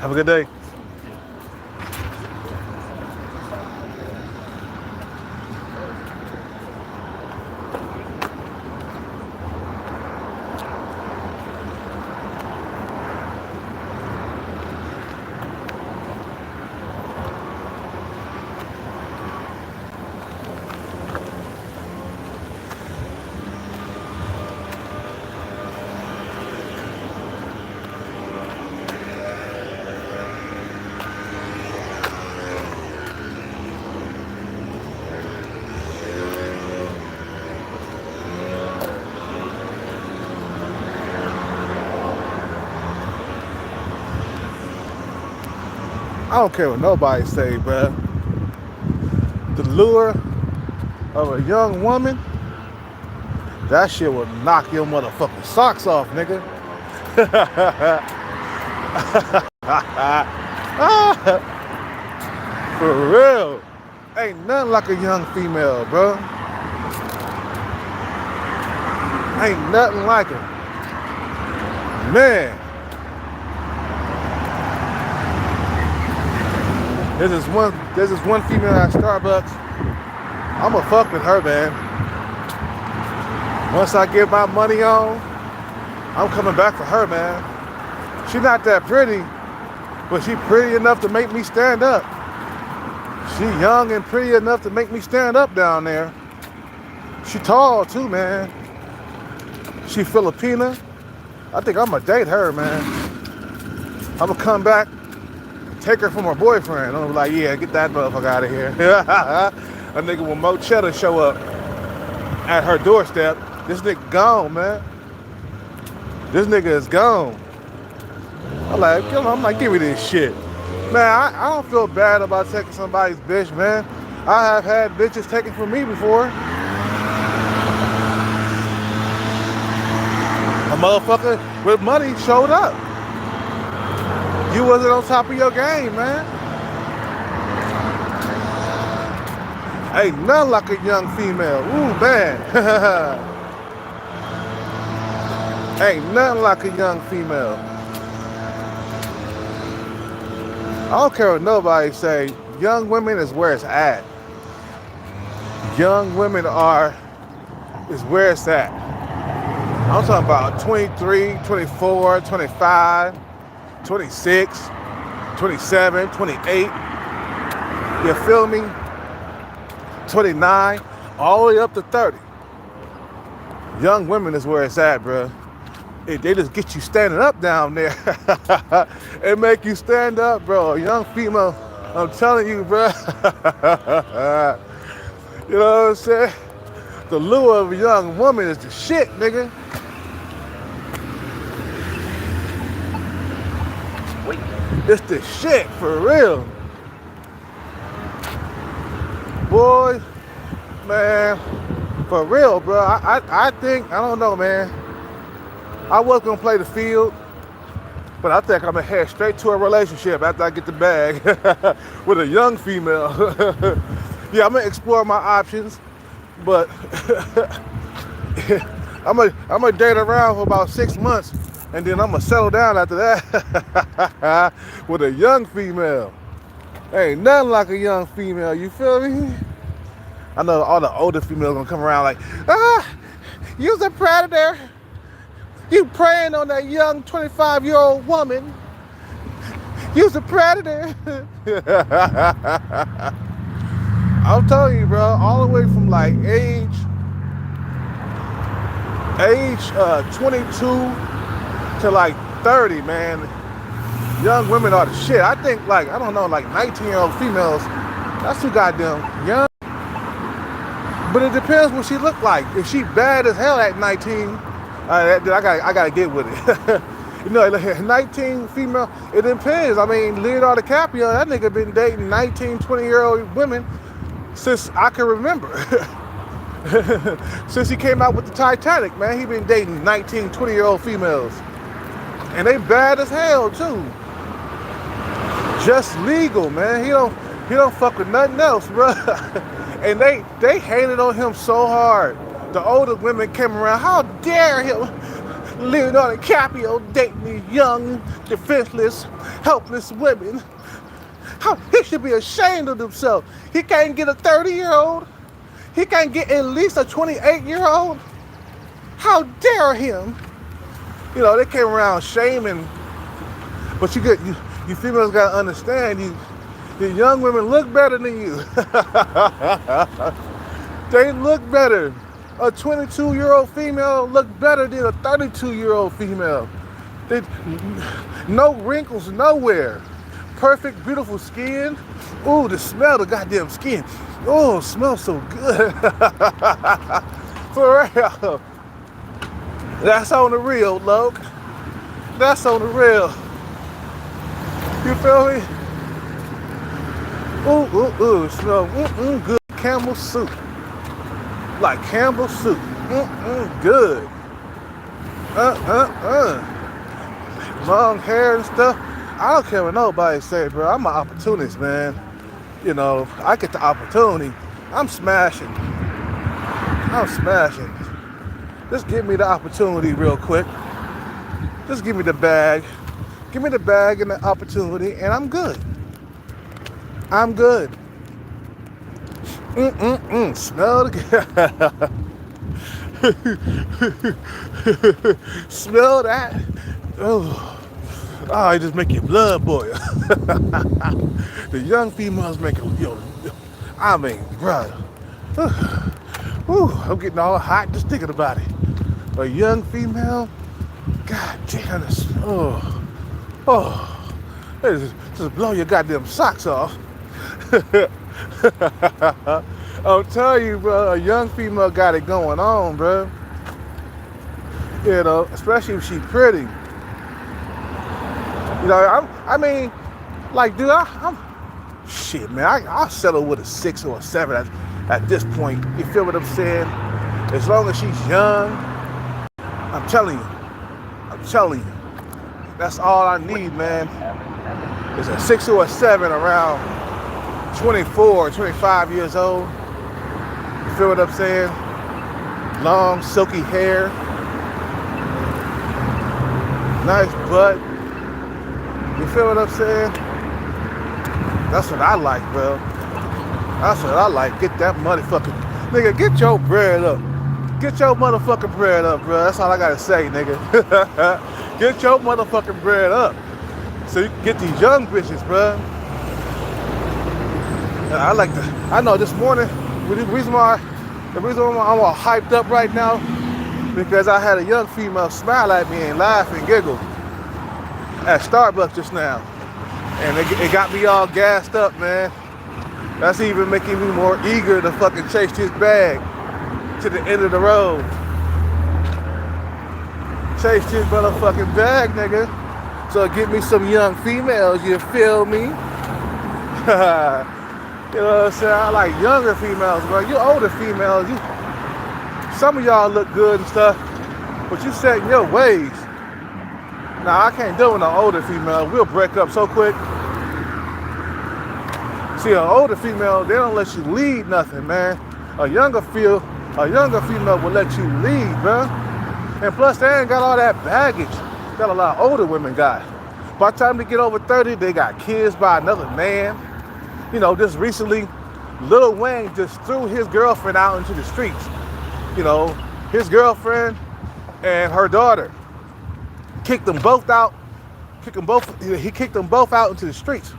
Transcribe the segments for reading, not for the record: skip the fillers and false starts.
Have a good day. I don't care what nobody say, bruh. The lure of a young woman, that shit will knock your motherfucking socks off, nigga. For real. Ain't nothing like a young female, bro. Ain't nothing like it. Man. There's this one female at Starbucks. I'ma fuck with her, man. Once I get my money on, I'm coming back for her, man. She not that pretty, but she pretty enough to make me stand up. She young and pretty enough to make me stand up down there. She tall too, man. She Filipina. I think I'ma date her, man. I'ma come back, take her from her boyfriend. I'm like, yeah, get that motherfucker out of here. A nigga with Mo Cheddar show up at her doorstep. This nigga gone, man. This nigga is gone. I'm like, give me this shit. Man, I don't feel bad about taking somebody's bitch, man. I have had bitches taken from me before. A motherfucker with money showed up. You wasn't on top of your game, man. Ain't nothing like a young female. Ooh, man. Ain't nothing like a young female. I don't care what nobody say. Young women is where it's at. Young women is where it's at. I'm talking about 23, 24, 25, 26, 27, 28. You feel me? 29, all the way up to 30. Young women is where it's at, bro. They just get you standing up down there. It make you stand up, bro. A young female, I'm telling you, bro. You know what I'm saying? The lure of a young woman is the shit, nigga. It's the shit, for real. Boy, man, for real, bro. I think, I don't know, man. I was gonna play the field, but I think I'm gonna head straight to a relationship after I get the bag with a young female. Yeah, I'm gonna explore my options, but I'm gonna date around for about 6 months, and then I'm gonna settle down after that with a young female. Ain't nothing like a young female, you feel me? I know all the older females gonna come around like, you's a predator. You preying on that young 25-year-old woman. You's a predator. I'm telling you, bro, all the way from like age 22 to like 30, man. Young women are the shit. I think like, I don't know, like 19-year-old females, that's too goddamn young. But it depends what she look like. If she bad as hell at 19, I gotta get with it. You know, 19 female, it depends. I mean, Leonardo DiCaprio, that nigga been dating 19, 20-year-old women since I can remember. Since he came out with the Titanic, man, he been dating 19, 20-year-old females. And they bad as hell, too. Just legal, man. He don't fuck with nothing else, bro. And they hated on him so hard. The older women came around, how dare him? Leonardo DiCaprio dating these young, defenseless, helpless women. How he should be ashamed of himself. He can't get a 30-year-old. He can't get at least a 28-year-old. How dare him? You know, they came around shaming, but you females gotta understand, the young women look better than you. They look better. A 22-year-old female look better than a 32-year-old female. No wrinkles nowhere. Perfect, beautiful skin. Ooh, the smell of the goddamn skin. Oh, it smells so good. For real. That's on the real, Loke. That's on the real. You feel me? Ooh, it smells good. Campbell soup. Like Campbell soup. Good. Long hair and stuff. I don't care what nobody say, bro. I'm an opportunist, man. You know, I get the opportunity. I'm smashing. Just give me the opportunity real quick. Just give me the bag. Give me the bag and the opportunity, and I'm good. I'm good. Smell the smell that. Oh, it just make your blood boil. The young females make it, I mean, bro. I'm getting all hot just thinking about it. A young female, god damn this. Just blow your goddamn socks off. I'm telling you, bro, a young female got it going on, bro. You know, especially if she's pretty. You know, I'm shit, man. I'll settle with a 6 or a 7 at this point. You feel what I'm saying? As long as she's young, I'm telling you. That's all I need, man. It's a 6 or a 7 around 24, 25 years old. You feel what I'm saying? Long, silky hair. Nice butt. You feel what I'm saying? That's what I like, bro. That's what I like. Get that motherfucking... Nigga, get your bread up. Get your motherfucking bread up, bro. That's all I gotta say, nigga. Get your motherfucking bread up. So you can get these young bitches, bro. I know this morning, the reason why I'm all hyped up right now, because I had a young female smile at me and laugh and giggle at Starbucks just now. And it got me all gassed up, man. That's even making me more eager to fucking chase this bag to the end of the road. Chase this motherfucking bag, nigga. So get me some young females, you feel me? You know what I'm saying? I like younger females, bro. You older females, some of y'all look good and stuff, but you set in your ways. Nah, I can't deal with an older female. We'll break up so quick. See, an older female, they don't let you lead nothing, man. A younger female will let you lead, bro. And plus, they ain't got all that baggage that a lot of older women got. By the time they get over 30, they got kids by another man. You know, just recently, Lil Wayne just threw his girlfriend out into the streets. You know, his girlfriend and her daughter kicked them both out. He kicked them both out into the streets.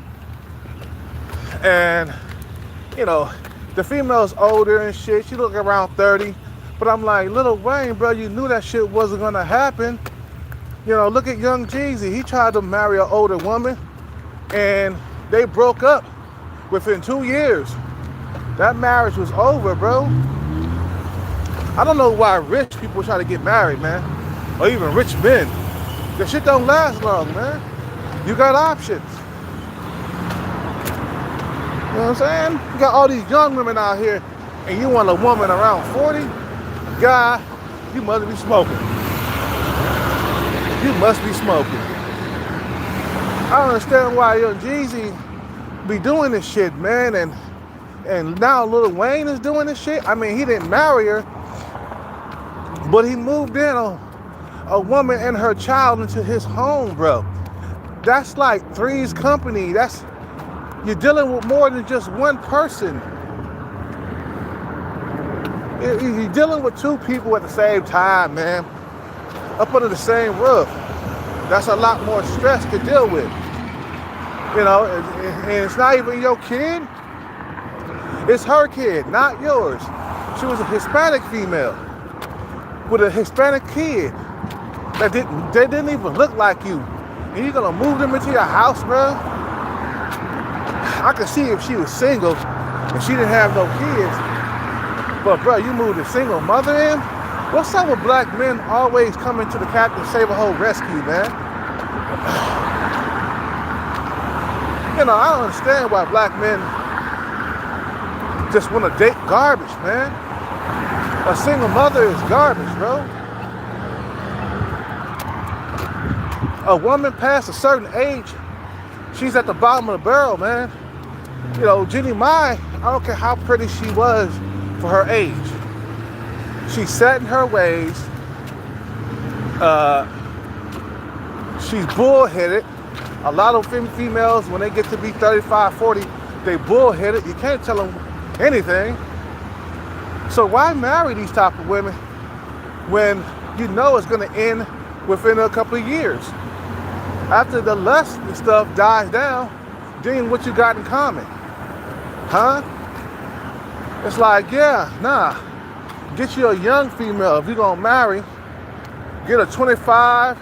And, you know, the female's older and shit. She look around 30. But I'm like, Lil Wayne, bro, you knew that shit wasn't gonna happen. You know, look at Young Jeezy. He tried to marry an older woman, and they broke up within 2 years. That marriage was over, bro. I don't know why rich people try to get married, man. Or even rich men. That shit don't last long, man. You got options. You know what I'm saying? You got all these young women out here, and you want a woman around 40? Guy, you must be smoking. You must be smoking. I don't understand why Young Jeezy be doing this shit, man, and now Lil Wayne is doing this shit. I mean, he didn't marry her, but he moved in a woman and her child into his home, bro. That's like Three's Company. You're dealing with more than just one person. You're dealing with two people at the same time, man. Up under the same roof. That's a lot more stress to deal with. You know, and it's not even your kid. It's her kid, not yours. She was a Hispanic female with a Hispanic kid that didn't even look like you. And you're gonna move them into your house, bro? I could see if she was single and she didn't have no kids. But bro, you moved a single mother in? What's up with black men always coming to the Captain Save-A-Hole rescue, man? You know, I don't understand why black men just want to date garbage, man. A single mother is garbage, bro. A woman past a certain age, she's at the bottom of the barrel, man. You know, Jeannie Mai, I don't care how pretty she was for her age. She's set in her ways. She's bullheaded. A lot of females, when they get to be 35, 40, they bullheaded. You can't tell them anything. So why marry these type of women when you know it's going to end within a couple of years? After the lust and stuff dies down, then what you got in common? Huh? It's like, yeah, nah. Get you a young female. If you're going to marry, get a 25,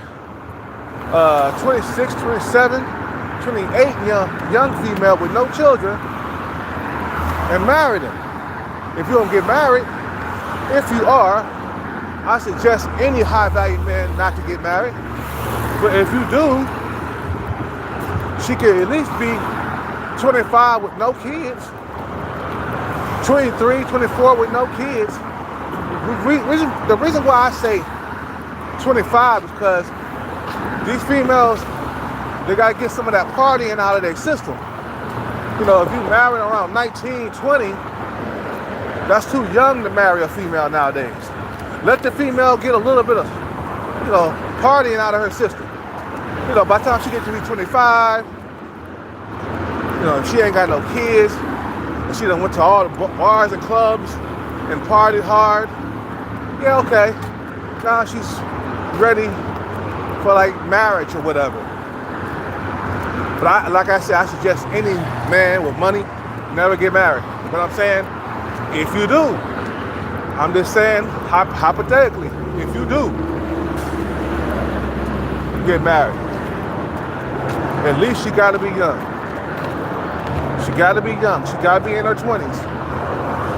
26, 27, 28 young female with no children and marry them. If you don't get married, if you are, I suggest any high-value man not to get married. But if you do, she could at least be 25 with no kids, 23, 24 with no kids. The reason why I say 25 is because these females, they got to get some of that partying out of their system. You know, if you marry around 19, 20, that's too young to marry a female nowadays. Let the female get a little bit of, you know, partying out of her system. You know, by the time she gets to be 25, you know, if she ain't got no kids, and she done went to all the bars and clubs and partied hard, yeah, okay. Now she's ready for like marriage or whatever. But like I said, I suggest any man with money never get married. But I'm saying, if you do, I'm just saying hypothetically, if you do get married, at least she gotta be young. She gotta be young. She gotta be in her 20s.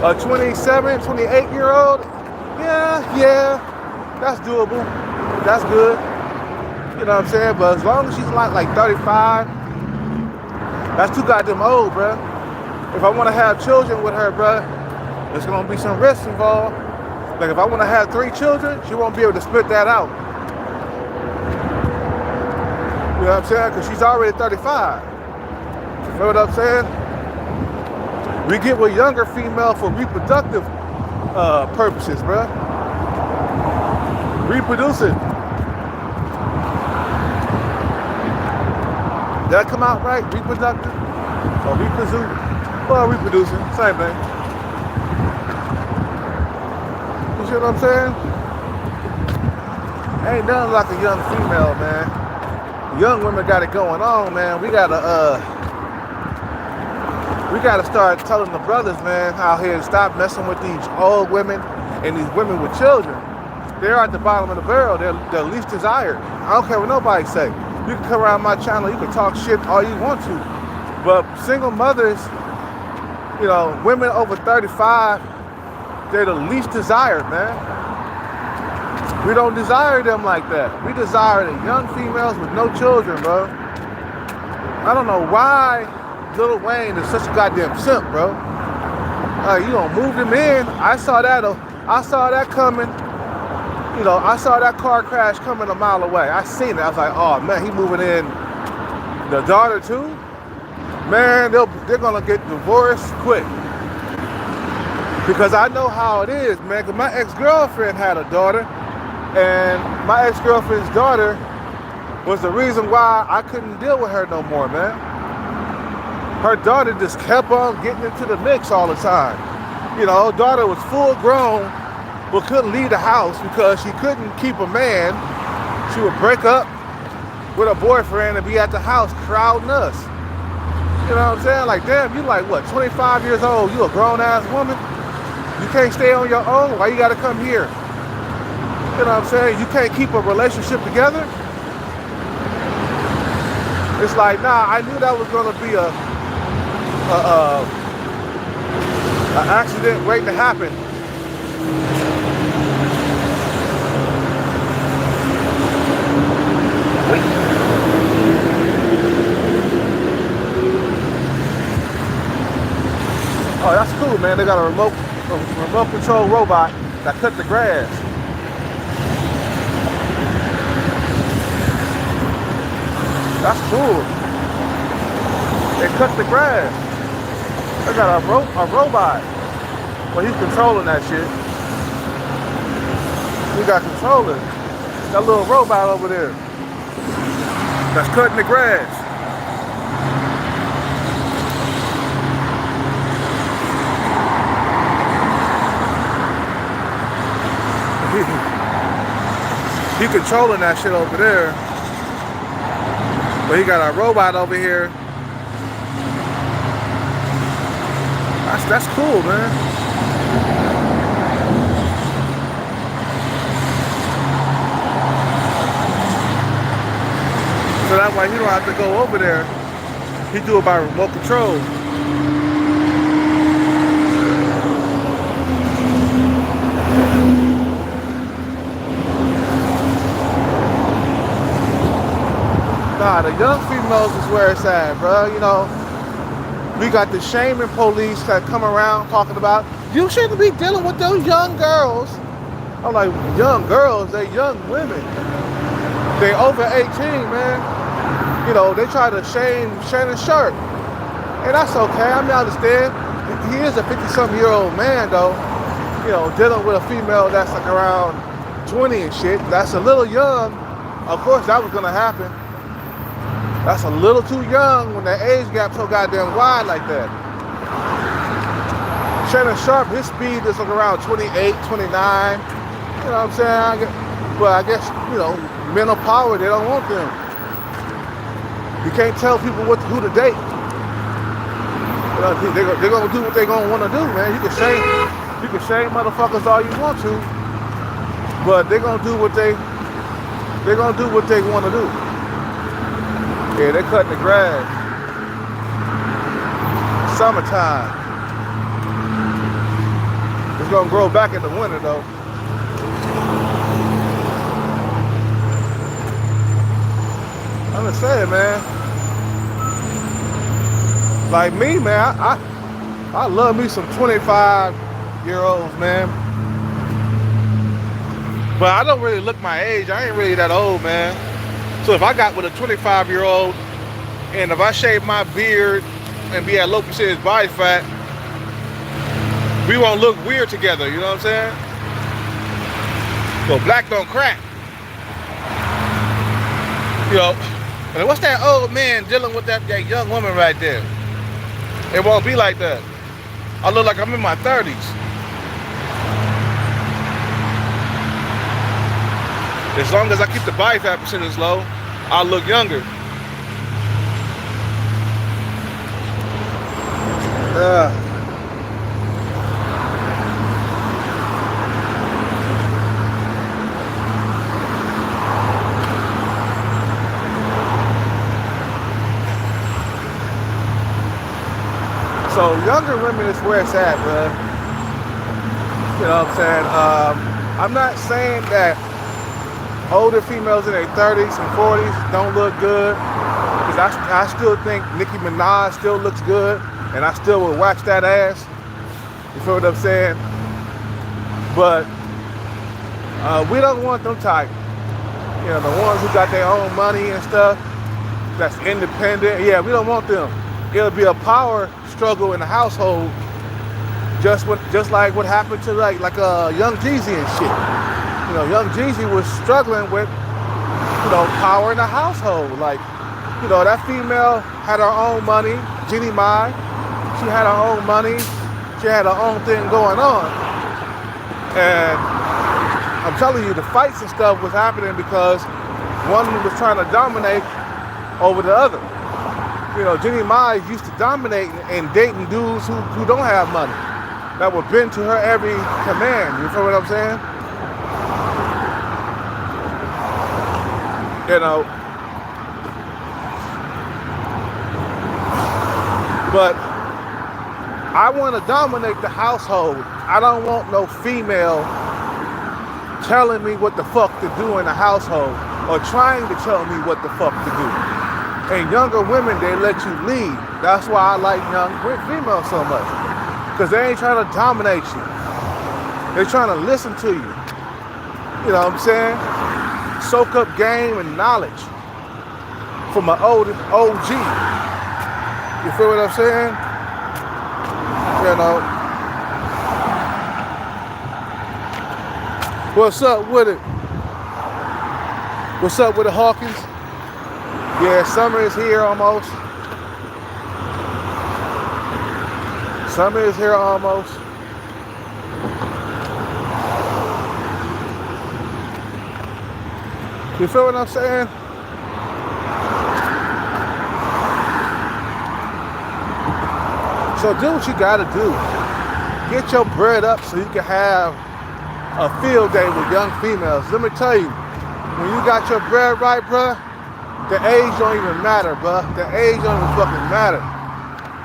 A 27, 28-year-old, yeah, that's doable. That's good. You know what I'm saying? But as long as she's like 35, that's too goddamn old, bruh. If I want to have children with her, bruh, there's going to be some risks involved. Like if I want to have 3 children, she won't be able to split that out. You know what I'm saying? Because she's already 35. You know what I'm saying? We get with younger female for reproductive purposes, bruh. Reproducing. Did that come out right? Reproductive? Or reproduce? Well, reproducing. Same thing. You see what I'm saying? Ain't nothing like a young female, man. Young women got it going on, man. We gotta start telling the brothers, man, out here to stop messing with these old women and these women with children. They're at the bottom of the barrel. They're least desired. I don't care what nobody say. You can come around my channel, you can talk shit all you want to. But single mothers, you know, women over 35, they're the least desired, man. We don't desire them like that. We desire the young females with no children, bro. I don't know why Lil Wayne is such a goddamn simp, bro. You gonna move them in? I saw that coming. You know, I saw that car crash coming a mile away. I seen it. I was like, oh man, he moving in the daughter too? Man, they're gonna get divorced quick. Because I know how it is, man. Cause my ex-girlfriend had a daughter. And my ex-girlfriend's daughter was the reason why I couldn't deal with her no more, man. Her daughter just kept on getting into the mix all the time. You know, her daughter was full grown, but couldn't leave the house because she couldn't keep a man. She would break up with her boyfriend and be at the house crowding us. You know what I'm saying? Like, damn, you like, what, 25 years old? You a grown-ass woman? You can't stay on your own? Why you gotta come here? You know what I'm saying? You can't keep a relationship together? It's like, nah, I knew that was gonna be a accident waiting to happen. Oh, that's cool, man. They got a remote control robot that cut the grass. That's cool. They cut the grass. They got a robot. Well, he's controlling that shit. He got controlling. That little robot over there that's cutting the grass. He controlling that shit over there. But he got a robot over here. That's cool, man. So that way he don't have to go over there. He do it by remote control. Nah, the young females is where it's at, bro. You know, we got the shaming police that come around talking about, you shouldn't be dealing with those young girls. I'm like, young girls, they young women. They over 18, man. You know, they try to shame Shannon Sharpe. And that's okay, I mean, I understand. He is a 50-something-year-old man, though. You know, dealing with a female that's like around 20 and shit. That's a little young. Of course, that was gonna happen. That's a little too young when the age gap so goddamn wide like that. Shannon Sharpe, his speed is like around 28, 29. You know what I'm saying? But I guess, you know, mental power, they don't want them. You can't tell people who to date. You know, they're gonna do what they're gonna want to do, man. You can shame motherfuckers all you want to, but they're gonna do what they want to do. Yeah, they're cutting the grass. Summertime. It's gonna grow back in the winter though. I'm just saying, man. Like me, man, I love me some 25-year-olds, man. But I don't really look my age. I ain't really that old, man. So if I got with a 25-year-old, and if I shave my beard and be at low percentage body fat, we won't look weird together, you know what I'm saying? So black don't crack. You know, and what's that old man dealing with that young woman right there? It won't be like that. I look like I'm in my 30s. As long as I keep the body fat percentage low, I'll look younger. So younger women is where it's at, bro. You know what I'm saying? I'm not saying that older females in their 30s and 40s don't look good, because I still think Nicki Minaj still looks good, and I still would wax that ass. You feel what I'm saying? But we don't want them type. You know, the ones who got their own money and stuff, that's independent. Yeah, we don't want them. It'll be a power struggle in the household, just like what happened to like Young Jeezy and shit. Young Jeezy was struggling with, power in the household. Like, that female had her own money, Jeannie Mai. She had her own money. She had her own thing going on. And I'm telling you, the fights and stuff was happening because one was trying to dominate over the other. Jeannie Mai used to dominate and dating dudes who don't have money, that would bend to her every command. You feel what I'm saying? But I want to dominate the household. I don't want no female telling me what the fuck to do in the household or trying to tell me what the fuck to do. And younger women, they let you lead. That's why I like young females so much. Because they ain't trying to dominate you. They're trying to listen to you. You know what I'm saying? Soak up game and knowledge from an old OG. You feel what I'm saying? What's up with it? What's up with the Hawkins? Yeah, summer is here almost. Summer is here almost. You feel what I'm saying? So do what you gotta do. Get your bread up so you can have a field day with young females. Let me tell you, when you got your bread right, bruh, the age don't even matter, bruh. The age don't even fucking matter.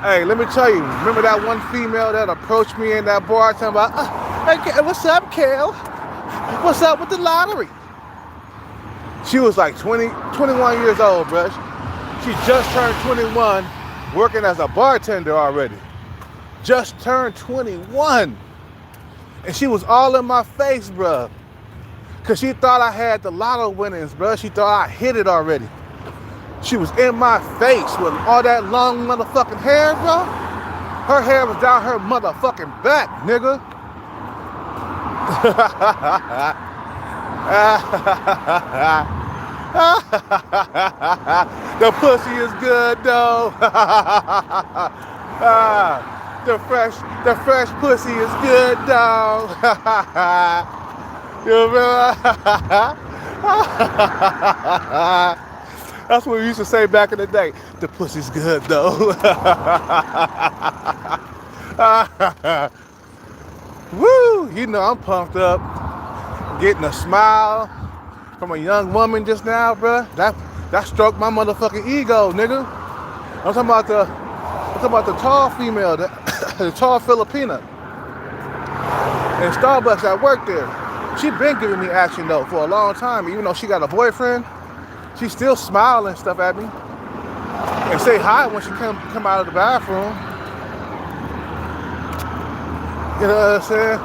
Hey, let me tell you, remember that one female that approached me in that bar talking about, hey, what's up, Kel? What's up with the lottery? She was like 21 years old, bruh. She just turned 21, working as a bartender already. Just turned 21. And she was all in my face, bruh. Cause she thought I had the lotto winnings, bruh. She thought I hit it already. She was in my face with all that long motherfucking hair, bruh. Her hair was down her motherfucking back, nigga. The pussy is good though. The fresh pussy is good though. You know? That's what we used to say back in the day. The pussy's good though. Woo! I'm pumped up. Getting a smile from a young woman just now, bruh. That stroked my motherfucking ego, nigga. I'm talking about the tall female, the tall Filipina in Starbucks that worked there. She been giving me action though for a long time. Even though she got a boyfriend, she still smile and stuff at me and say hi when she come out of the bathroom. You know what I'm saying?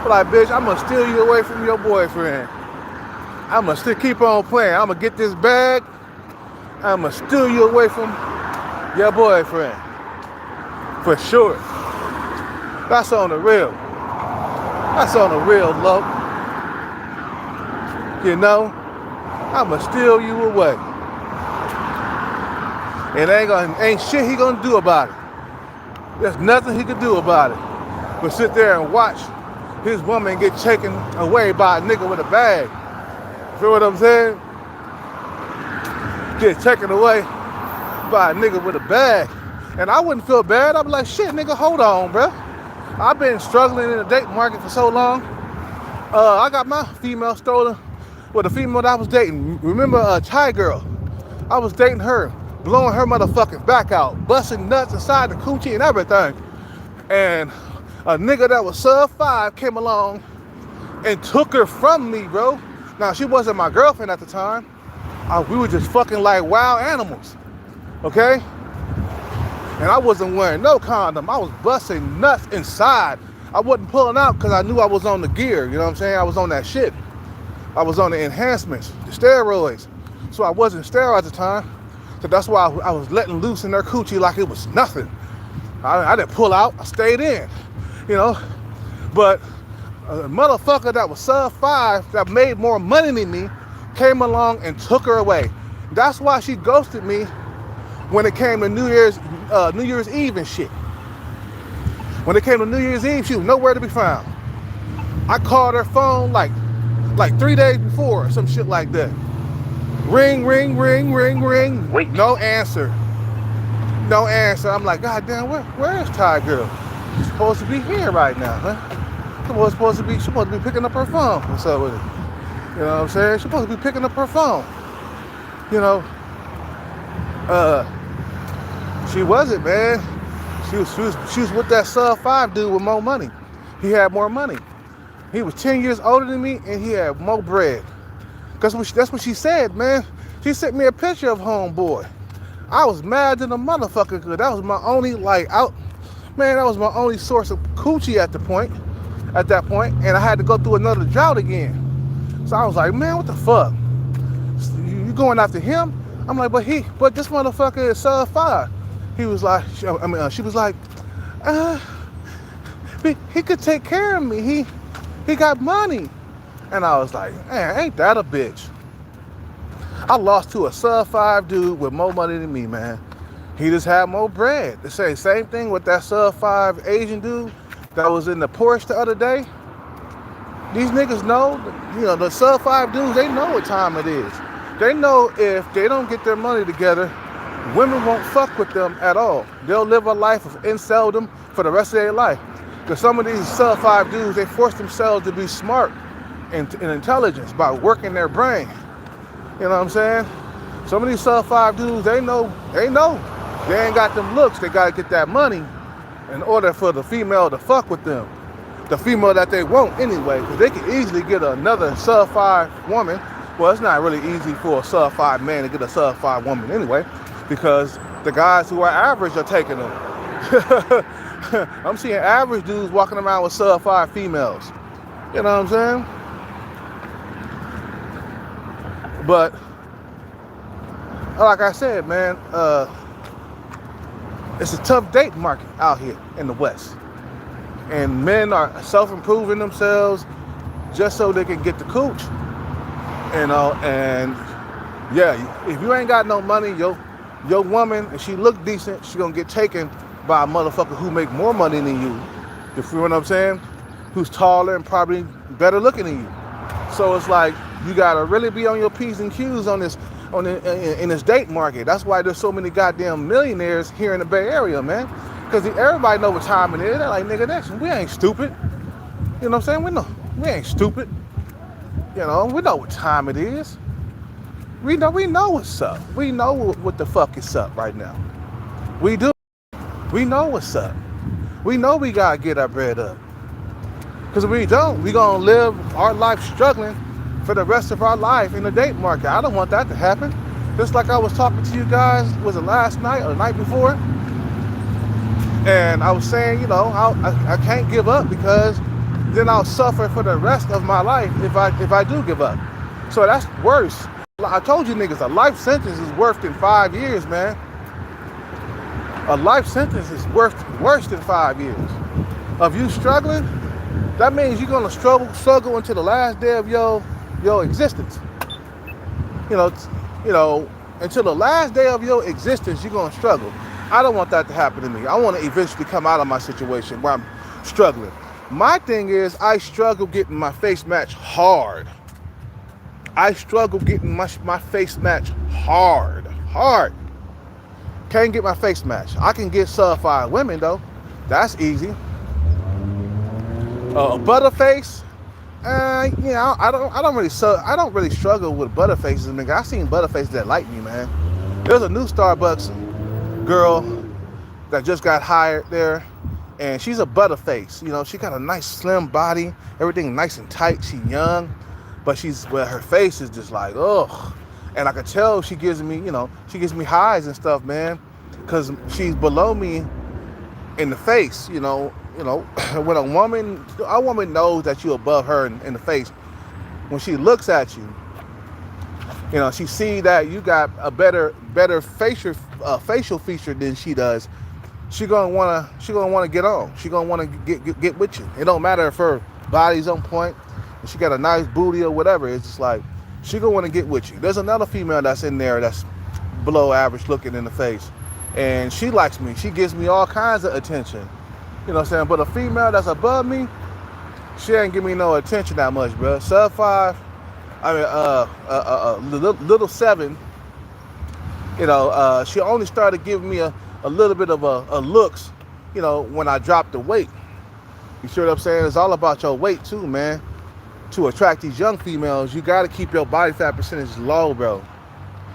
Like, bitch, I'm gonna steal you away from your boyfriend. I'm gonna still keep on playing. I'm gonna get this bag. I'm gonna steal you away from your boyfriend. For sure. That's on the real. That's on the real, low. I'm gonna steal you away. And ain't shit he gonna do about it. There's nothing he can do about it. But sit there and watch his woman get taken away by a nigga with a bag. Feel what I'm saying? Get taken away by a nigga with a bag. And I wouldn't feel bad. I'd be like, shit, nigga, hold on, bruh. I've been struggling in the dating market for so long. I got my female stolen with a female that I was dating. Remember Thai girl? I was dating her, blowing her motherfucking back out, busting nuts inside the coochie and everything. And a nigga that was sub 5 came along and took her from me, bro. Now, she wasn't my girlfriend at the time. We were just fucking like wild animals, okay? And I wasn't wearing no condom. I was busting nuts inside. I wasn't pulling out because I knew I was on the gear, you know what I'm saying? I was on that shit. I was on the enhancements, the steroids. So I wasn't sterile at the time. So that's why I was letting loose in their coochie like it was nothing. I didn't pull out, I stayed in, you know? But A motherfucker that was sub 5 that made more money than me came along and took her away. That's why she ghosted me when it came to New Year's Eve and shit. When it came to New Year's Eve, she was nowhere to be found. I called her phone like 3 days before or some shit like that. Ring, ring, ring, ring, ring. Wait. No answer. No answer. I'm like, God damn, where is Ty girl? She's supposed to be here right now, huh? She's supposed to be picking up her phone. What's up with it? You know what I'm saying? She's supposed to be picking up her phone. You know, she wasn't, man. She was with that sub 5 dude with more money. He had more money. He was 10 years older than me, and he had more bread. That's what she said, man. She sent me a picture of homeboy. I was mad than a motherfucker, because that was my only, that was my only source of coochie at that point, and I had to go through another drought again. So I was like, man, what the fuck? You going after him? I'm like, but this motherfucker is sub 5. He was like, she was like, he could take care of me. He got money. And I was like, man, ain't that a bitch? I lost to a sub 5 dude with more money than me, man. He just had more bread. The same thing with that sub 5 Asian dude that was in the Porsche the other day. These niggas know, the sub 5 dudes, they know what time it is. They know if they don't get their money together, women won't fuck with them at all. They'll live a life of inceldom for the rest of their life. Because some of these sub 5 dudes, they force themselves to be smart and intelligence by working their brain. You know what I'm saying? Some of these sub 5 dudes, they know. They ain't got them looks. They got to get that money in order for the female to fuck with them. The female that they want anyway, because they can easily get another sub 5 woman. Well, it's not really easy for a sub 5 man to get a sub 5 woman anyway, because the guys who are average are taking them. I'm seeing average dudes walking around with sub 5 females. You know what I'm saying? But like I said, man, it's a tough date market out here in the West. And men are self-improving themselves just so they can get the cooch. And yeah, if you ain't got no money, your woman, if she look decent, she gonna get taken by a motherfucker who make more money than you. You feel what I'm saying? Who's taller and probably better looking than you. So it's like, you gotta really be on your P's and Q's in this date market. That's why there's so many goddamn millionaires here in the Bay Area, man. Because everybody know what time it is. They're like, nigga, we ain't stupid. You know what I'm saying? We ain't stupid. We know what time it is. We know what's up. We know what the fuck is up right now. We do. We know what's up. We know we gotta get our bread up. Because if we don't, we gonna live our life struggling for the rest of our life in the date market. I don't want that to happen. Just like I was talking to you guys, was it last night or the night before? And I was saying, I can't give up, because then I'll suffer for the rest of my life if I do give up. So that's worse. I told you niggas, a life sentence is worse than 5 years, man. A life sentence is worse than 5 years. Of you struggling, that means you're gonna struggle until the last day of your existence. Until the last day of your existence, you're gonna struggle. I don't want that to happen to me. I want to eventually come out of my situation where I'm struggling. My thing is, I struggle getting my face match hard. I struggle getting my face match hard. Can't get my face match. I can get sub 5 women though. That's easy. Butterface, I don't really struggle with butterfaces, nigga. I seen butterfaces that like me, man. There's a new Starbucks girl that just got hired there, and she's a butterface. She got a nice slim body, everything nice and tight. She young, but her face is just like, ugh. And I could tell she gives me highs and stuff, man, because she's below me in the face. When a woman knows that you're above her in the face, when she looks at you, she see that you got a better facial feature than she does. She gonna wanna get on. She gonna wanna get with you. It don't matter if her body's on point, and she got a nice booty or whatever, it's just like, she gonna wanna get with you. There's another female that's in there that's below average looking in the face, and she likes me. She gives me all kinds of attention. You know what I'm saying? But a female that's above me, she ain't give me no attention that much, bro. Sub 5, little 7, you know, she only started giving me a little bit of a looks, you know, when I dropped the weight. You see what I'm saying? It's all about your weight too, man. To attract these young females, you gotta keep your body fat percentage low, bro.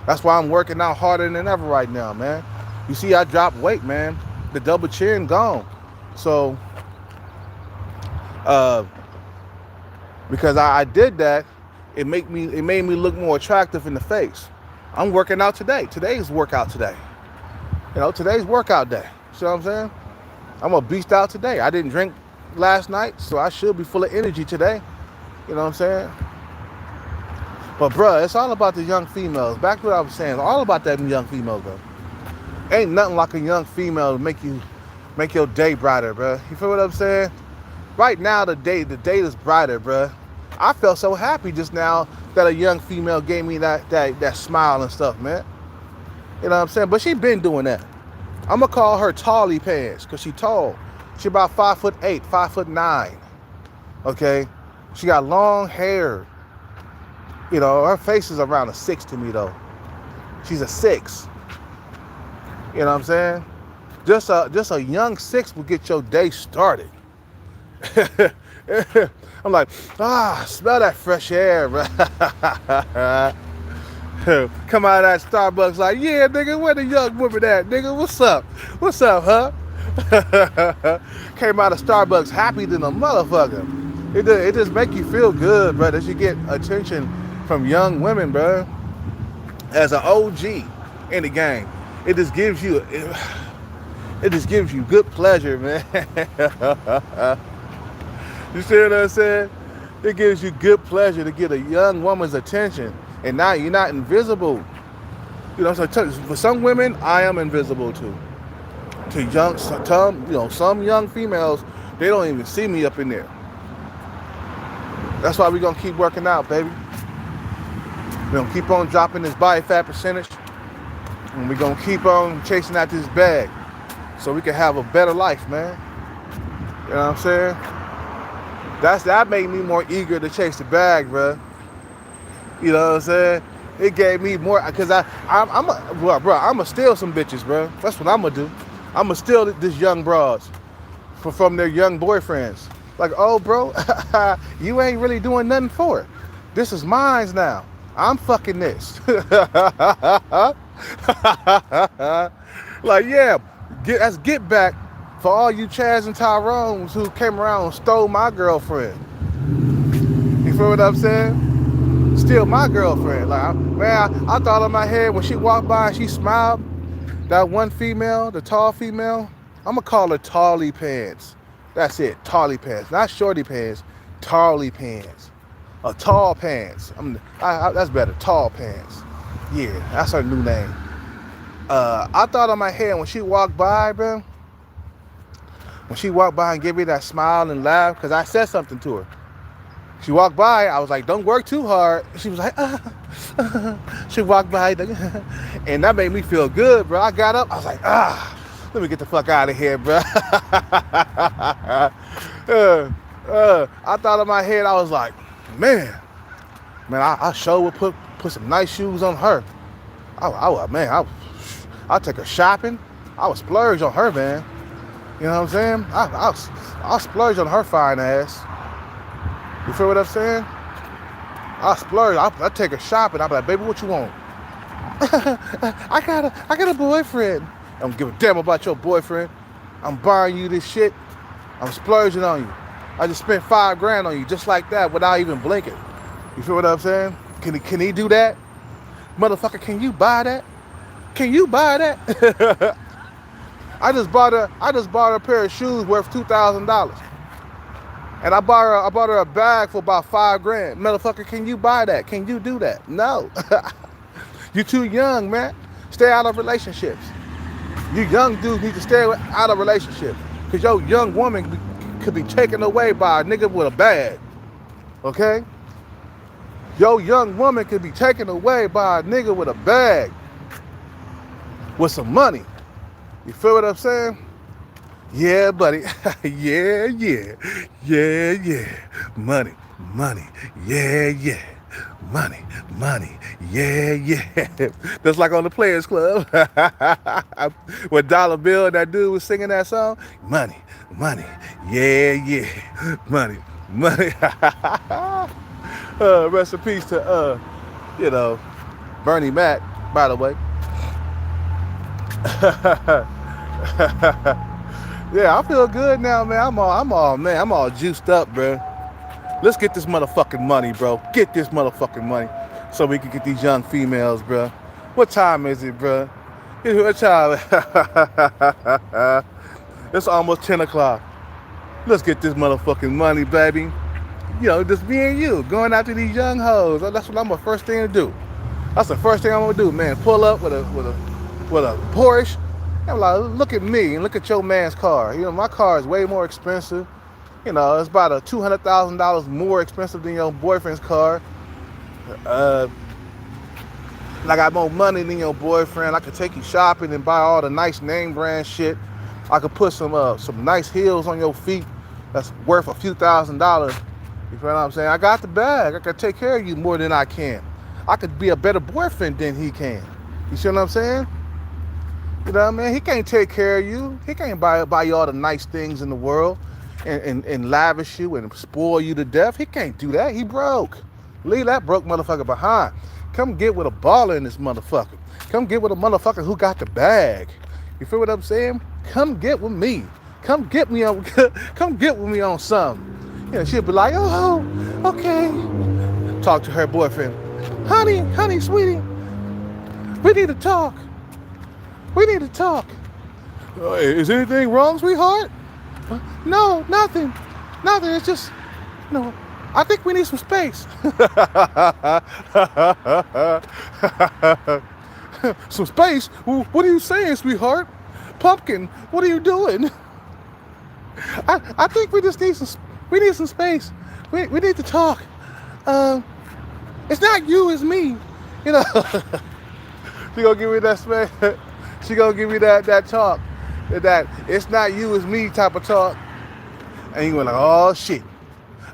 That's why I'm working out harder than ever right now, man. You see, I dropped weight, man. The double chin gone. So, because I did that, it made me look more attractive in the face. I'm working out today. Today's workout today. You know, today's workout day. See what I'm saying? I'm a beast out today. I didn't drink last night, so I should be full of energy today. You know what I'm saying? But bruh, it's all about the young females. Back to what I was saying, it's all about that young female, bro. Ain't nothing like a young female to make your day brighter, bruh. You feel what I'm saying? Right now, the day is brighter, bruh. I felt so happy just now that a young female gave me that smile and stuff, man. You know what I'm saying? But she been doing that. I'm gonna call her Tally Pants, cause she tall. She about 5'8", 5'9". Okay? She got long hair. You know, her face is around a 6 to me though. She's a 6. You know what I'm saying? Just a young 6 will get your day started. I'm like, smell that fresh air, bro. Come out of that Starbucks like, yeah, nigga, where the young woman at, nigga? What's up? What's up, huh? Came out of Starbucks happy than a motherfucker. It just make you feel good, bro, that you get attention from young women, bro. As an OG in the game, it just gives you good pleasure, man. You see what I'm saying? It gives you good pleasure to get a young woman's attention. And now you're not invisible. You know what I'm saying? For some women, I am invisible too. Some young females, they don't even see me up in there. That's why we're gonna keep working out, baby. We're gonna keep on dropping this body fat percentage. And we're gonna keep on chasing out this bag so we can have a better life, man. You know what I'm saying? That made me more eager to chase the bag, bro. You know what I'm saying? It gave me more, because I'm gonna steal some bitches, bro. That's what I'm gonna do. I'm gonna steal this young broads from their young boyfriends. Like, oh, bro, you ain't really doing nothing for it. This is mine now. I'm fucking this. Like, yeah, let's get back for all you Chaz and Tyrones who came around and stole my girlfriend. You feel what I'm saying? Still my girlfriend. Like, man, I thought in my head when she walked by and she smiled, that one female, the tall female, I'm gonna call her Tally Pants. That's it, Tally Pants. Not shorty pants, Tally Pants. Or Tall Pants. That's better, Tall Pants. Yeah, that's her new name. I thought in my head when she walked by, bro, when she walked by and gave me that smile and laugh, because I said something to her. She walked by, I was like, don't work too hard. She was like, She walked by, and that made me feel good, bro. I got up, I was like, let me get the fuck out of here, bro. I thought in my head, I was like, man, I sure would put some nice shoes on her. I'll take her shopping. I would splurge on her, man. You know what I'm saying? I'll splurge on her fine ass. You feel what I'm saying? I'll splurge. I'll take her shopping. I'll be like, baby, what you want? I got a boyfriend. I don't give a damn about your boyfriend. I'm buying you this shit. I'm splurging on you. I just spent $5,000 on you just like that without even blinking. You feel what I'm saying? Can he do that? Motherfucker, can you buy that? Can you buy that? I just bought her a pair of shoes worth $2,000. And I bought her a bag for about $5,000. Motherfucker, can you buy that? Can you do that? No. You too young, man. Stay out of relationships. You young dudes need to stay out of relationships. Because your young woman could be taken away by a nigga with a bag. Okay? Your young woman could be taken away by a nigga with a bag. With some money. You feel what I'm saying? Yeah, buddy. Yeah. Money. Yeah. Money. Yeah. That's like on the Players Club. When Dollar Bill and that dude was singing that song. Money. Yeah. Money. Rest in peace to, Bernie Mac, by the way. Yeah, I feel good now, man. I'm all juiced up, bro. Let's get this motherfucking money, bro. Get this motherfucking money so we can get these young females, bro. What time is it, bro? What time? It's almost 10 o'clock. Let's get this motherfucking money, baby. Just me and you going after these young hoes. That's what I'm the first thing to do. That's the first thing I'm gonna do, man. Pull up with a Porsche. I'm like, look at me and look at your man's car. My car is way more expensive. It's about $200,000 more expensive than your boyfriend's car. And I got more money than your boyfriend. I could take you shopping and buy all the nice name brand shit. I could put some nice heels on your feet that's worth a few $1,000s. You feel what I'm saying? I got the bag. I could take care of you more than I can. I could be a better boyfriend than he can. You see what I'm saying? You know what I mean? He can't take care of you. He can't buy you all the nice things in the world and lavish you and spoil you to death. He can't do that. He broke. Leave that broke motherfucker behind. Come get with a baller in this motherfucker. Come get with a motherfucker who got the bag. You feel what I'm saying? Come get with me. Come get with me on something. She'll be like, oh, okay. Talk to her boyfriend. Honey, sweetie, we need to talk. Is anything wrong, sweetheart? No, nothing. It's just, I think we need some space. Some space? What are you saying, sweetheart? Pumpkin, what are you doing? I think we just need some space. We need to talk. It's not you, it's me. She gonna give me that space. She gonna give me that talk. That it's not you, it's me type of talk. And you went like, oh shit.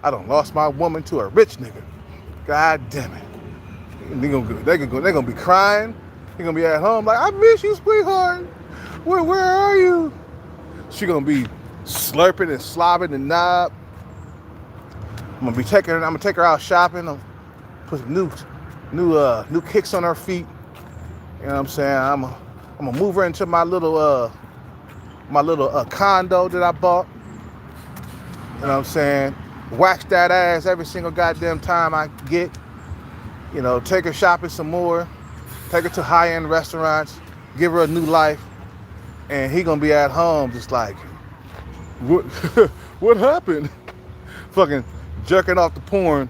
I done lost my woman to a rich nigga. God damn it. They're gonna be crying. They're gonna be at home like, I miss you, sweetheart. Where are you? She gonna be slurping and slobbing and knob. I'm gonna take her out shopping. I'm put new kicks on her feet. You know what I'm saying? I'm gonna move her into my little condo that I bought. You know what I'm saying? Wax that ass every single goddamn time I get. Take her shopping some more. Take her to high-end restaurants. Give her a new life. And he gonna be at home just like, what happened? Fucking jerking off the porn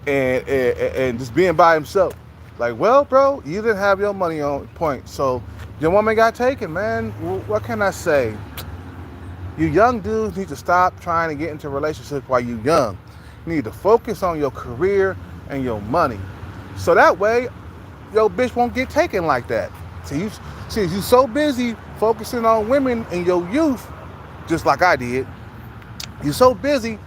and just being by himself. Like, well, bro, you didn't have your money on point, so your woman got taken, man. What can I say? You young dudes need to stop trying to get into relationships while you young. You need to focus on your career and your money. So that way, your bitch won't get taken like that. See, you so busy focusing on women in your youth, just like I did. You're so busy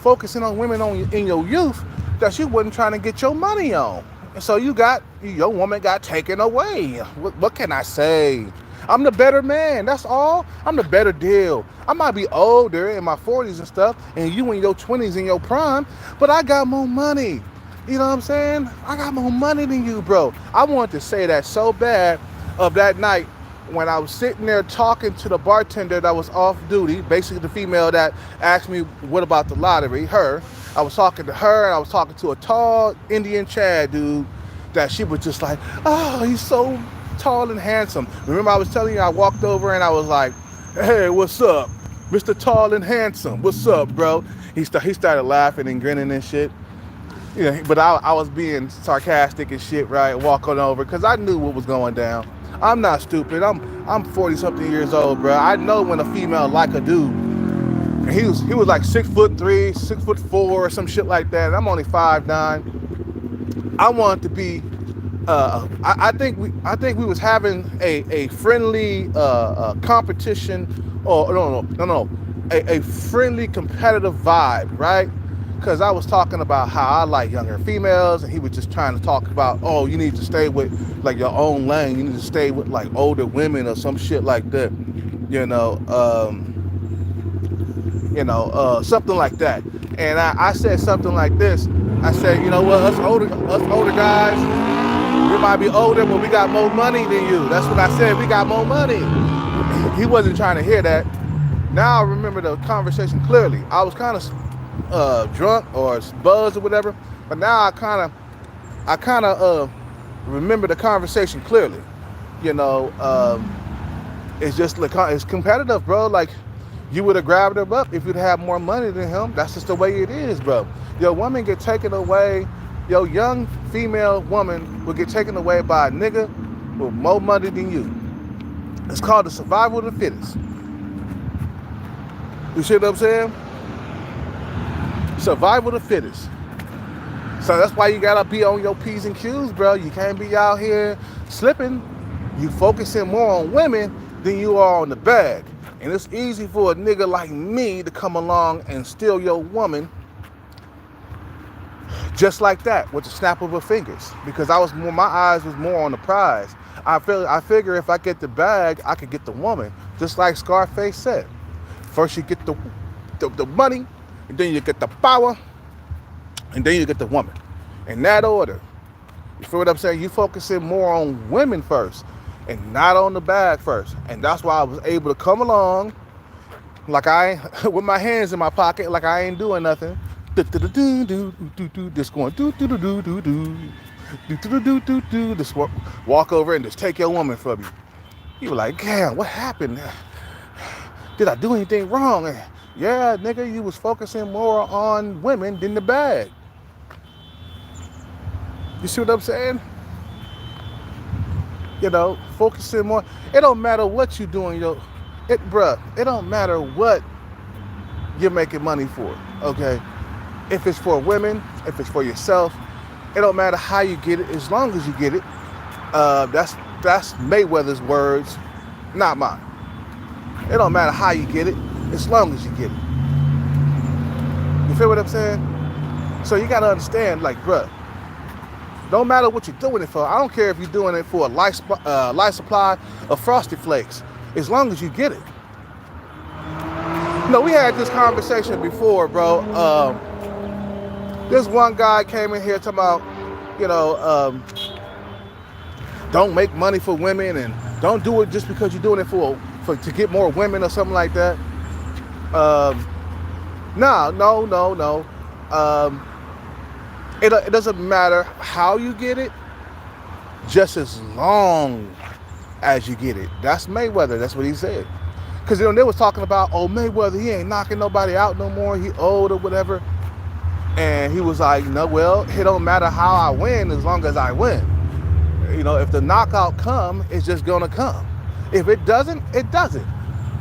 focusing on women in your youth that you wasn't trying to get your money on. And so your woman got taken away. What can I say? I'm the better man, that's all. I'm the better deal. I might be older in my 40s and stuff, and you in your 20s in your prime, but I got more money. You know what I'm saying? I got more money than you, bro. I wanted to say that so bad of that night when I was sitting there talking to the bartender that was off duty, basically the female that asked me what about the lottery, her. I was talking to her, and I was talking to a tall Indian Chad dude that she was just like, oh, he's so tall and handsome. Remember I was telling you, I walked over and I was like, hey, what's up? Mr. Tall and Handsome, what's up, bro? He started laughing and grinning and shit. But I was being sarcastic and shit, right? Walking over, because I knew what was going down. I'm not stupid. I'm 40-something years old, bro. I know when a female like a dude. And he was like 6'3", 6'4", or some shit like that. And I'm only 5'9". I wanted to be. I think we was having a friendly competition, or no, a friendly competitive vibe, right? Because I was talking about how I like younger females, and he was just trying to talk about, oh, you need to stay with like your own lane. You need to stay with like older women or some shit like that, you know, something like that. And I said something like this. I said, you know what, us older guys, we might be older, but we got more money than you. That's what I said. We got more money. He wasn't trying to hear that. Now I remember the conversation clearly. I was kind of drunk or buzzed or whatever, but now I kind of remember the conversation clearly. You know, it's just like, it's competitive, bro. Like, you would have grabbed him up if you'd have more money than him. That's just the way it is, bro. Your woman get taken away. Your young female woman will get taken away by a nigga with more money than you. It's called the survival of the fittest. You see what I'm saying? Survival of the fittest. So that's why you gotta be on your P's and Q's, bro. You can't be out here slipping. You focusing more on women than you are on the bag. And it's easy for a nigga like me to come along and steal your woman just like that with the snap of her fingers. Because my eyes was more on the prize. I figure if I get the bag, I could get the woman. Just like Scarface said. First you get the money, and then you get the power, and then you get the woman. In that order. You feel what I'm saying? You focusing more on women first and not on the bag first. And that's why I was able to come along like with my hands in my pocket, like I ain't doing nothing. Just going just walk over and just take your woman from you. You were like, damn, what happened? Did I do anything wrong? Yeah, nigga, you was focusing more on women than the bag. You see what I'm saying? You know, focusing more. It don't matter what you doing, it don't matter what you're making money for, okay? If it's for women, if it's for yourself, it don't matter how you get it, as long as you get it. That's Mayweather's words, not mine. It don't matter how you get it, as long as you get it. You feel what I'm saying? So you gotta understand, like, bruh, don't matter what you're doing it for. I don't care if you're doing it for a life supply of Frosted Flakes, as long as you get it. You know, we had this conversation before, bro. This one guy came in here talking about, you know, don't make money for women and don't do it just because you're doing it for to get more women or something like that. No. It doesn't matter how you get it, just as long as you get it. That's Mayweather. That's what he said. Because they was talking about, oh, Mayweather, he ain't knocking nobody out no more. He old or whatever. And he was like, no, well, it don't matter how I win as long as I win. You know, if the knockout come, it's just gonna come. If it doesn't, it doesn't.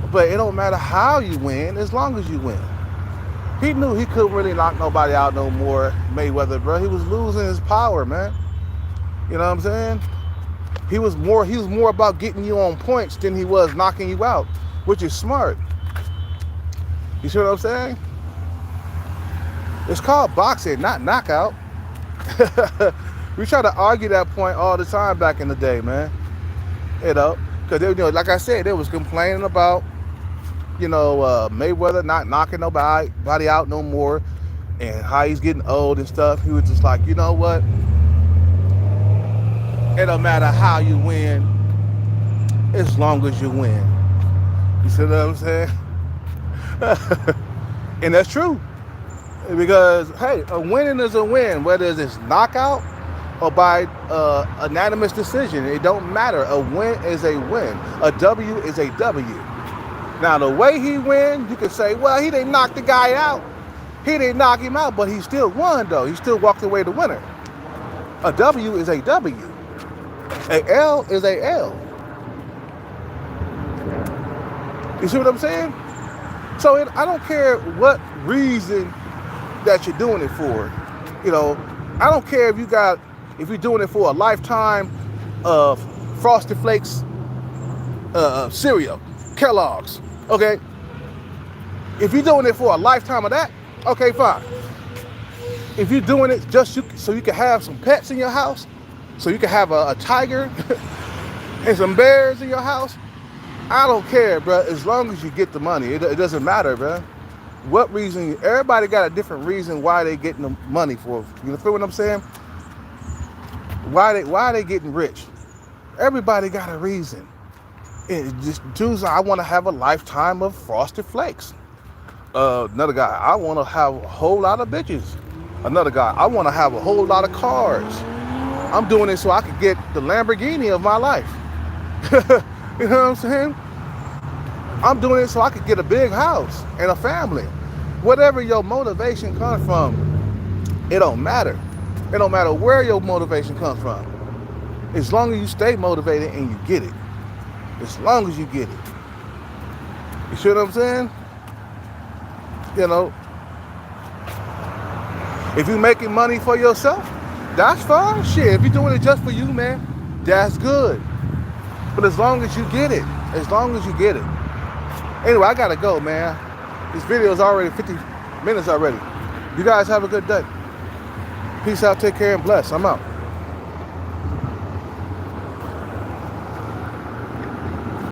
But it don't matter how you win as long as you win. He knew he couldn't really knock nobody out no more, Mayweather, bro. He was losing his power, man. You know what I'm saying? He was more about getting you on points than he was knocking you out, which is smart. You see what I'm saying? It's called boxing, not knockout. We try to argue that point all the time back in the day, man. You know, because, you know, like I said, they was complaining about, you know, Mayweather not knocking nobody out no more and how he's getting old and stuff. He was just like, you know what? It don't matter how you win as long as you win. You see what I'm saying? And that's true. Because, hey, a winning is a win, whether it's knockout or by unanimous decision. It don't matter. A win is a win. A W is a W. Now, the way he win, you could say, well, he didn't knock the guy out. He didn't knock him out, but he still won, though. He still walked away the winner. A W is a W. A L is a L. You see what I'm saying? So I don't care what reason that you're doing it for. You know, I don't care if you're doing it for a lifetime of Frosted Flakes cereal, Kellogg's. Okay, if you're doing it for a lifetime of that, okay, fine. If you're doing it just so you can have some pets in your house, so you can have a tiger and some bears in your house, I don't care, bro. As long as you get the money, it doesn't matter, bro. What reason? Everybody got a different reason why they getting the money for. You feel what I'm saying? Why they getting rich? Everybody got a reason. It just choose. I want to have a lifetime of Frosted Flakes. Another guy, I want to have a whole lot of bitches. Another guy, I want to have a whole lot of cars. I'm doing it so I could get the Lamborghini of my life. You know what I'm saying? I'm doing it so I could get a big house and a family. Whatever your motivation comes from, it don't matter. It don't matter where your motivation comes from. As long as you stay motivated and you get it. As long as you get it. You see what I'm saying? You know, if you're making money for yourself, that's fine. Shit, if you're doing it just for you, man, that's good. But as long as you get it, Anyway, I gotta go, man. This video is already 50 minutes already. You guys have a good day. Peace out, take care, and bless. I'm out.